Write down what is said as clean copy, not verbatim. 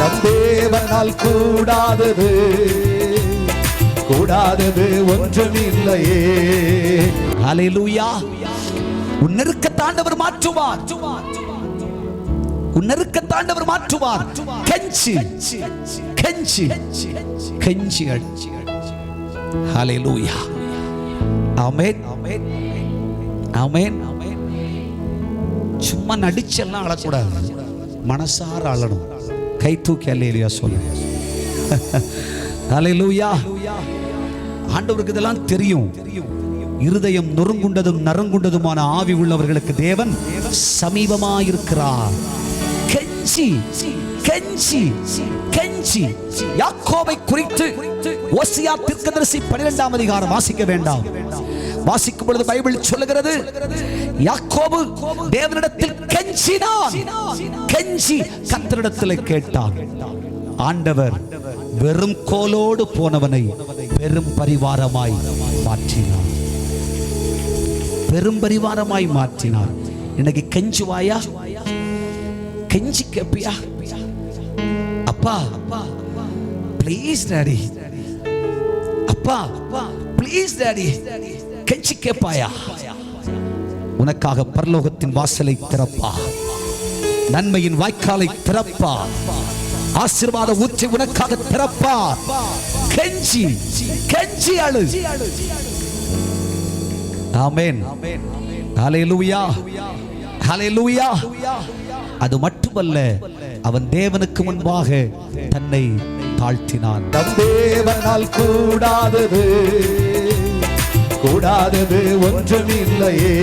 நம் தேவனால் கூடாதது கூடாதது ஒன்றுமில்லையே. ஹல்லேலூயா. உன் நெருக்கத்தாண்டவர் மாற்றுவார், உன் நெருக்கத்தாண்டவர் மாற்றுவார். கெஞ்சி கெஞ்சி கெஞ்சி அடிச்சு. ஹல்லேலூயா. ஆமென் ஆமென். சும்மா நடிச்செல்லாம் அழக்கூடாது, மனசார அழணும். கை தூக்கி அல்லேலூயா சொல்லு. ஹல்லேலூயா. ஆண்டவருக்கு இதெல்லாம் தெரியும். இருதயம் நொறுங்குண்டதும் நரங்குண்டதுமான ஆவி உள்ளவர்களுக்கு தேவன் சமீபமாயிருக்கிறார். கெஞ்சி கெஞ்சி கெஞ்சி. யாக்கோபை குறித்து ஓசியா தீர்க்கதரிசி 12ஆம் அதிகாரம் வாசிக்க வேண்டாம். வாசிக்கும் பொழுது பைபிள் சொல்லுகிறது, யாக்கோபு தேவனிடத்தில் கெஞ்சினான், கெஞ்சி கர்த்தரிடத்தில் கேட்டான். ஆண்டவர் வெறும் கோலோடு போனவனை பெரும் பரிவாரமாய் மாற்றினார், பெரும் பரிவாரமாய் மாற்றினார். இன்னைக்கு கெஞ்சுவாயா? கெஞ்சி கேப்பியா? அப்பா ப்ளீஸ் டாடி, அப்பா ப்ளீஸ் டாடி, கெஞ்சி கேட்பாயா? உனக்காக பரலோகத்தின் வாசலை திறப்பா, நன்மையின் வாய்க்காலை திறப்பா, ஆசீர்வாத ஊற்றை உனக்காக திறப்பா. கெஞ்சி கெஞ்சி அழு. ஆமென். ஹல்லேலூயா ஹல்லேலூயா. அது மட்டுமல்ல, அவன் தேவனுக்கு முன்பாக தன்னை தாழ்த்தினான். நம் தேவனால் கூடாதது கூடாதது ஒன்றுமில்லையே.